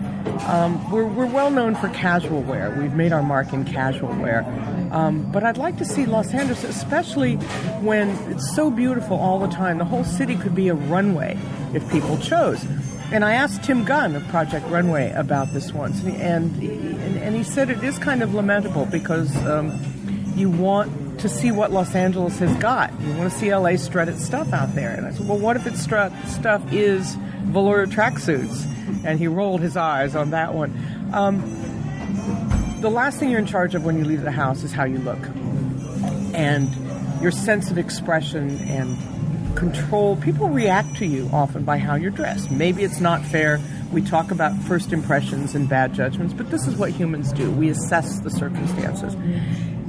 we're well known for casual wear. We've made our mark in casual wear. But I'd like to see Los Angeles, especially when it's so beautiful all the time. The whole city could be a runway if people chose. And I asked Tim Gunn of Project Runway about this once, and he said it is kind of lamentable because you want to see what Los Angeles has got. You want to see L.A. strut its stuff out there. And I said, well, what if its stuff is velour tracksuits? And he rolled his eyes on that one. The last thing you're in charge of when you leave the house is how you look. And your sense of expression and control. People react to you often by how you're dressed. Maybe it's not fair. We talk about first impressions and bad judgments, but this is what humans do. We assess the circumstances.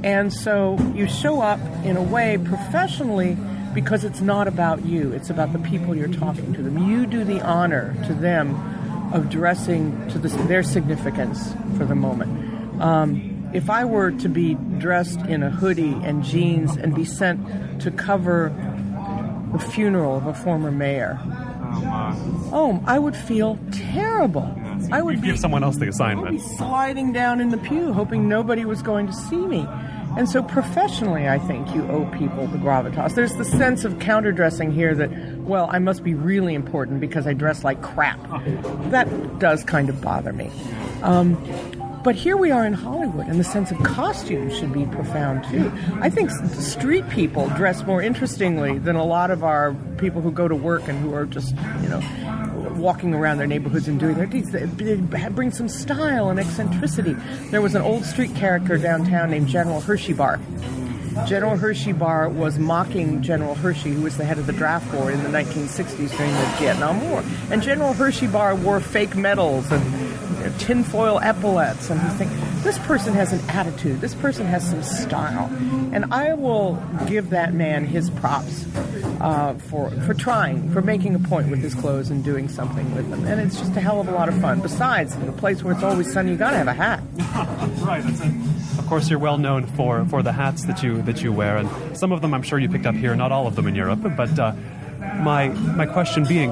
And so you show up in a way professionally because it's not about you. It's about the people you're talking to them. You do the honor to them of dressing to their significance for the moment. If I were to be dressed in a hoodie and jeans and be sent to cover the funeral of a former mayor, I would feel terrible. I would give someone else the assignment. I'd be sliding down in the pew, hoping nobody was going to see me. And so professionally, I think you owe people the gravitas. There's the sense of counter-dressing here that, well, I must be really important because I dress like crap. That does kind of bother me. But here we are in Hollywood, and the sense of costume should be profound, too. I think street people dress more interestingly than a lot of our people who go to work and who are just, walking around their neighborhoods and doing their deeds. They bring some style and eccentricity. There was an old street character downtown named General Hershey Bar. General Hershey Bar was mocking General Hershey, who was the head of the draft board in the 1960s during the Vietnam War. And General Hershey Bar wore fake medals their tinfoil epaulets, and you think, this person has an attitude, this person has some style. And I will give that man his props for trying, for making a point with his clothes and doing something with them. And it's just a hell of a lot of fun. Besides, in a place where it's always sunny, you got to have a hat. Right. Of course, you're well known for the hats that you wear, and some of them I'm sure you picked up here, not all of them in Europe. But my question being,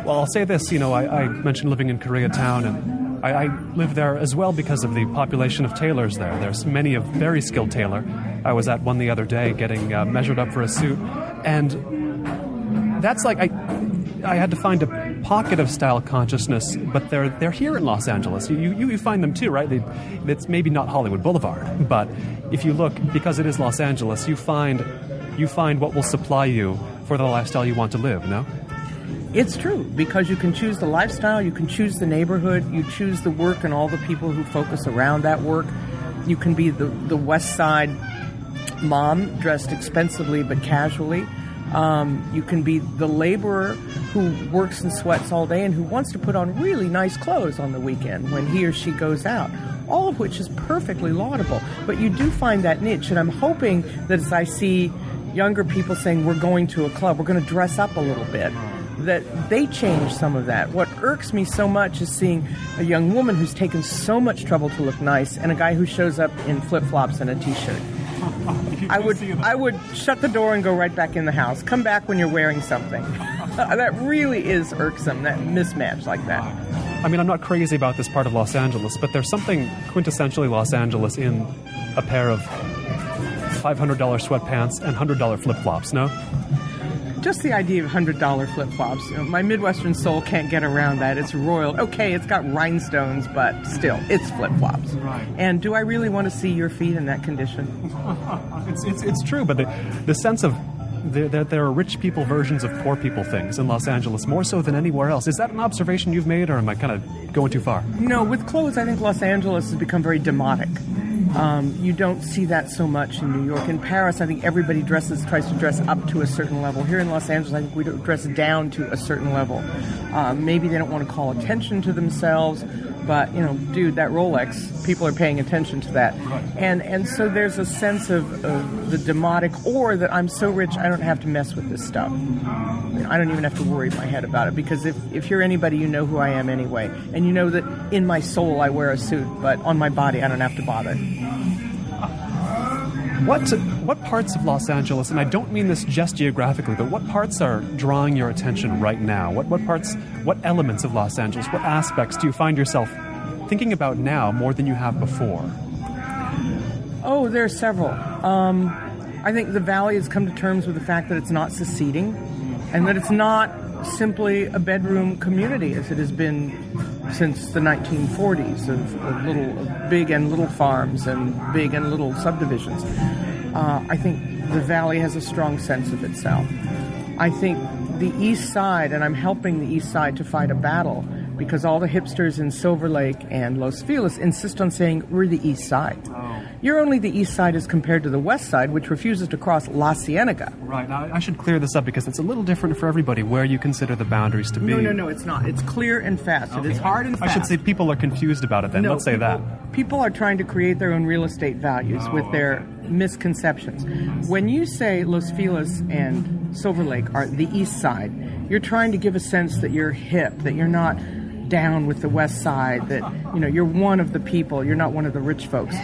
well, I'll say this. I mentioned living in Koreatown, and I live there as well because of the population of tailors there. There's many a very skilled tailor. I was at one the other day getting measured up for a suit, and that's like I had to find a pocket of style consciousness, but they're here in Los Angeles. You find them too, right? It's maybe not Hollywood Boulevard, but if you look, because it is Los Angeles, you find what will supply you for the lifestyle you want to live, no? It's true, because you can choose the lifestyle, you can choose the neighborhood, you choose the work and all the people who focus around that work. You can be the West Side mom dressed expensively but casually. You can be the laborer who works in sweats all day and who wants to put on really nice clothes on the weekend when he or she goes out, all of which is perfectly laudable. But you do find that niche, and I'm hoping that as I see younger people saying, we're going to a club, we're going to dress up a little bit, that they change some of that. What irks me so much is seeing a young woman who's taken so much trouble to look nice and a guy who shows up in flip-flops and a T-shirt. I would shut the door and go right back in the house. Come back when you're wearing something. That really is irksome, that mismatch like that. I mean, I'm not crazy about this part of Los Angeles, but there's something quintessentially Los Angeles in a pair of $500 sweatpants and $100 flip-flops, no? Just the idea of $100 flip-flops. My Midwestern soul can't get around that. It's royal. Okay, it's got rhinestones, but still, it's flip-flops. Right. And do I really want to see your feet in that condition? It's true, but the sense of there are rich people versions of poor people things in Los Angeles, more so than anywhere else. Is that an observation you've made, or am I kind of going too far? No, with clothes, I think Los Angeles has become very demotic. You don't see that so much in New York. In Paris, I think everybody tries to dress up to a certain level. Here in Los Angeles, I think we dress down to a certain level. Maybe they don't want to call attention to themselves, but, dude, that Rolex, people are paying attention to that. And so there's a sense of the demotic, or that I'm so rich I don't have to mess with this stuff. I don't even have to worry my head about it, because if you're anybody, you know who I am anyway. And you know that in my soul I wear a suit, but on my body I don't have to bother. What parts of Los Angeles, and I don't mean this just geographically, but what parts are drawing your attention right now? What elements of Los Angeles, what aspects do you find yourself thinking about now more than you have before? Oh, there are several. I think the Valley has come to terms with the fact that it's not seceding, and that it's not simply a bedroom community as it has been since the 1940s of big and little farms and big and little subdivisions. I think the Valley has a strong sense of itself. I think the East Side, and I'm helping the East Side to fight a battle, because all the hipsters in Silver Lake and Los Feliz insist on saying, we're the East Side. Oh. You're only the East Side as compared to the West Side, which refuses to cross La Cienega. Right. Now, I should clear this up, because it's a little different for everybody where you consider the boundaries to be. No, it's not. It's clear and fast. Okay. It is hard and fast. I should say people are confused about it then. Let's say that. People are trying to create their own real estate values with their misconceptions. When you say Los Feliz and Silver Lake are the East Side, you're trying to give a sense that you're hip, that you're not down with the West Side, that you're one of the people, you're not one of the rich folks.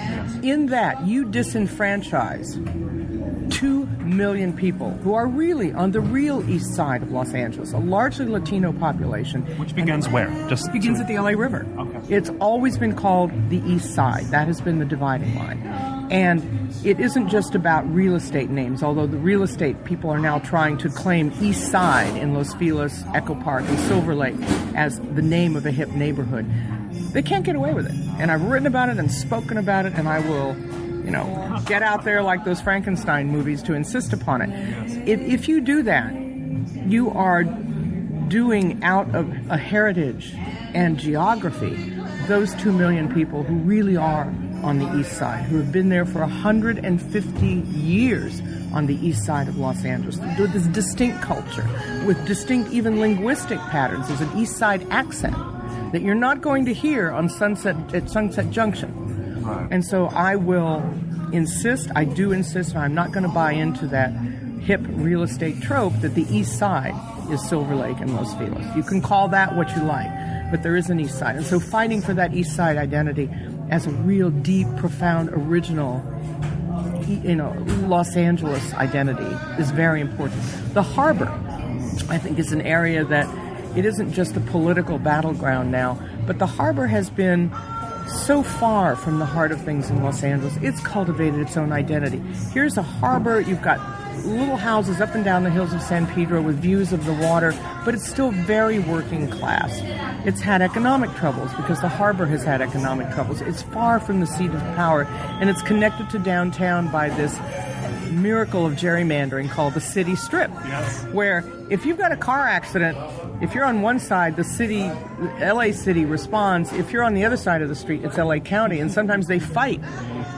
In that, you disenfranchise 2 million people who are really on the real East Side of Los Angeles, a largely Latino population. Which begins where? Just begins at the LA River. Okay. It's always been called the East Side. That has been the dividing line. And it isn't just about real estate names, although the real estate people are now trying to claim East Side in Los Feliz, Echo Park, and Silver Lake as the name of a hip neighborhood. They can't get away with it. And I've written about it and spoken about it, and I will, get out there like those Frankenstein movies to insist upon it. If you do that, you are doing out of a heritage and geography those 2 million people who really are on the East Side, who have been there for 150 years on the East Side of Los Angeles, with this distinct culture, with distinct even linguistic patterns. There's an East Side accent. that you're not going to hear on Sunset Junction. Right. And so I will insist, I'm not going to buy into that hip real estate trope that the East Side is Silver Lake and Los Feliz. You can call that what you like, but there is an East Side. And so fighting for that East Side identity as a real deep, profound, original, Los Angeles identity is very important. The harbor, I think, is an area that it isn't just a political battleground now, but the harbor has been so far from the heart of things in Los Angeles. It's cultivated its own identity. Here's a harbor. You've got little houses up and down the hills of San Pedro with views of the water, but it's still very working class. It's had economic troubles because the harbor has had economic troubles. It's far from the seat of power, and it's connected to downtown by this miracle of gerrymandering called the city strip, yes. Where if you've got a car accident, if you're on one side, the city, L.A. City responds. If you're on the other side of the street, it's L.A. County, and sometimes they fight.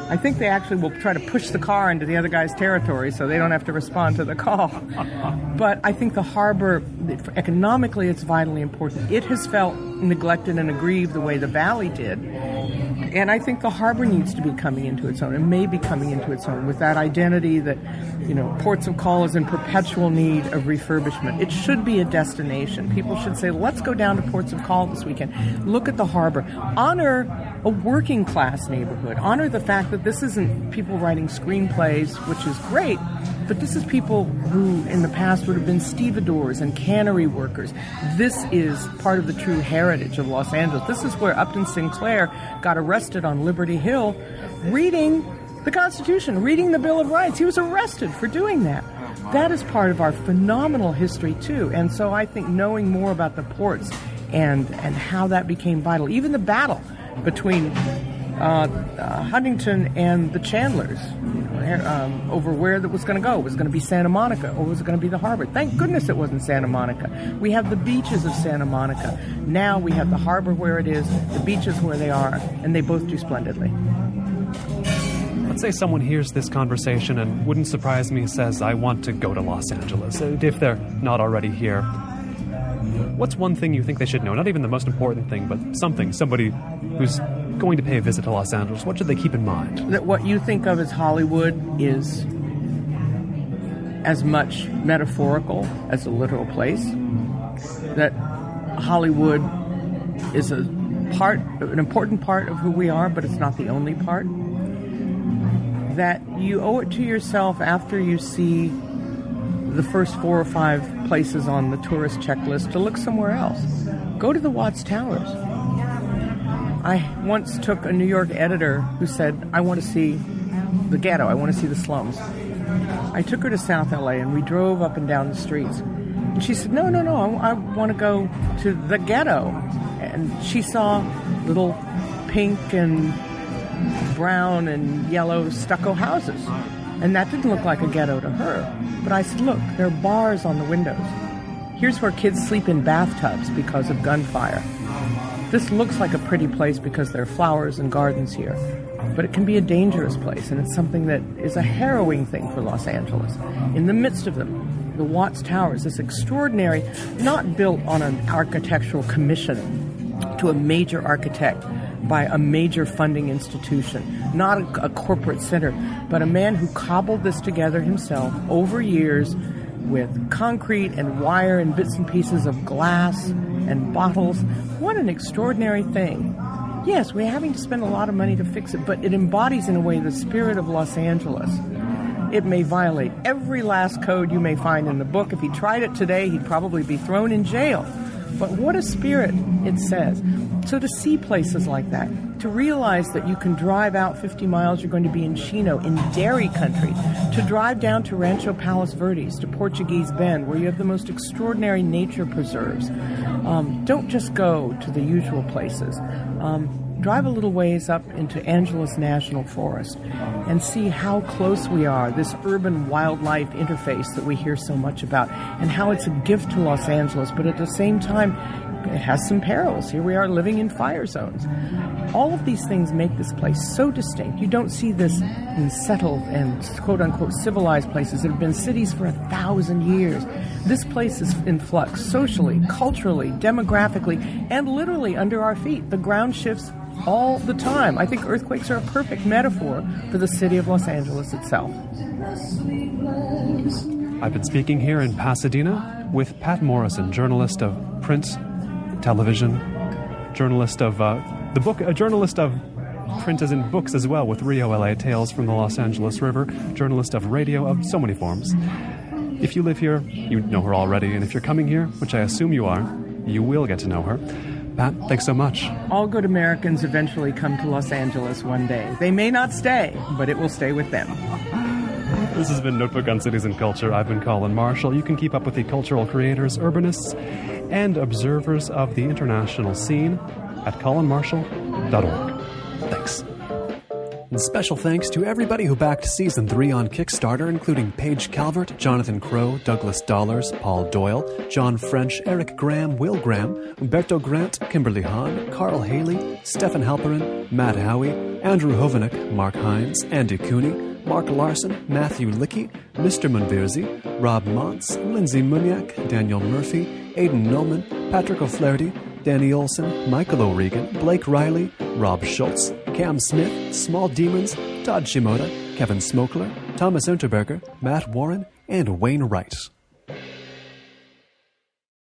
I think they actually will try to push the car into the other guy's territory so they don't have to respond to the call. But I think the harbor, economically, it's vitally important. It has felt neglected and aggrieved the way the Valley did. And I think the harbor needs to be coming into its own, and may be coming into its own with that identity that, ports of call is in perpetual need of refurbishment. It should be a destination. People should say, let's go down to ports of call this weekend. Look at the harbor. Honor a working class neighborhood. Honor the fact that this isn't people writing screenplays, which is great, but this is people who in the past would have been stevedores and cannery workers. This is part of the true heritage of Los Angeles. This is where Upton Sinclair got arrested on Liberty Hill reading the Constitution, reading the Bill of Rights. He was arrested for doing that. That is part of our phenomenal history, too. And so I think knowing more about the ports and how that became vital, even the battle between Huntington and the Chandlers over where that was going to go. Was it going to be Santa Monica or was it going to be the harbor? Thank goodness it wasn't Santa Monica. We have the beaches of Santa Monica. Now we have the harbor where it is, the beaches where they are, and they both do splendidly. Let's say someone hears this conversation and, wouldn't surprise me, says, I want to go to Los Angeles, if they're not already here. What's one thing you think they should know? Not even the most important thing, but somebody who's going to pay a visit to Los Angeles. What should they keep in mind? That what you think of as Hollywood is as much metaphorical as a literal place. That Hollywood is an important part of who we are, but it's not the only part. That you owe it to yourself after you see the first 4 or 5 places on the tourist checklist to look somewhere else. Go to the Watts Towers. I once took a New York editor who said, I want to see the ghetto, I want to see the slums. I took her to South L.A. and we drove up and down the streets. And she said, no, I want to go to the ghetto. And she saw little pink and brown and yellow stucco houses. And that didn't look like a ghetto to her. But I said, look, there are bars on the windows. Here's where kids sleep in bathtubs because of gunfire. This looks like a pretty place because there are flowers and gardens here. But it can be a dangerous place, and it's something that is a harrowing thing for Los Angeles. In the midst of them, the Watts Towers, this extraordinary, not built on an architectural commission to a major architect by a major funding institution, not a corporate center, but a man who cobbled this together himself over years with concrete and wire and bits and pieces of glass and bottles. What an extraordinary thing. Yes, we're having to spend a lot of money to fix it, but it embodies in a way the spirit of Los Angeles. It may violate every last code you may find in the book. If he tried it today, he'd probably be thrown in jail. But what a spirit it says. So to see places like that, to realize that you can drive out 50 miles, you're going to be in Chino, in dairy country, to drive down to Rancho Palos Verdes, to Portuguese Bend, where you have the most extraordinary nature preserves. Don't just go to the usual places. Drive a little ways up into Angeles National Forest and see how close we are, this urban wildlife interface that we hear so much about, and how it's a gift to Los Angeles, but at the same time it has some perils. Here we are living in fire zones. All of these things make this place so distinct. You don't see this in settled and quote-unquote civilized places that have been cities for 1,000 years. This place is in flux socially, culturally, demographically, and literally under our feet. The ground shifts all the time. I think earthquakes are a perfect metaphor for the city of Los Angeles itself. I've been speaking here in Pasadena with Patt Morrison, journalist of print, television, journalist of journalist of print as in books as well, with Rio L.A. Tales from the Los Angeles River, journalist of radio of so many forms. If you live here, you know her already, and if you're coming here, which I assume you are, you will get to know her. Pat, thanks so much. All good Americans eventually come to Los Angeles one day. They may not stay, but it will stay with them. This has been Notebook on Cities and Culture. I've been Colin Marshall. You can keep up with the cultural creators, urbanists, and observers of the international scene at colinmarshall.org. Thanks. And special thanks to everybody who backed Season 3 on Kickstarter, including Paige Calvert, Jonathan Crow, Douglas Dollars, Paul Doyle, John French, Eric Graham, Will Graham, Umberto Grant, Kimberly Hahn, Carl Haley, Stefan Halperin, Matt Howie, Andrew Hovenick, Mark Hines, Andy Cooney, Mark Larson, Matthew Lickey, Mr. Munvirzi, Rob Montz, Lindsay Muniak, Daniel Murphy, Aidan Millman, Patrick O'Flaherty, Danny Olson, Michael O'Regan, Blake Riley, Rob Schultz, Cam Smith, Small Demons, Todd Shimoda, Kevin Smokler, Thomas Unterberger, Matt Warren, and Wayne Wright.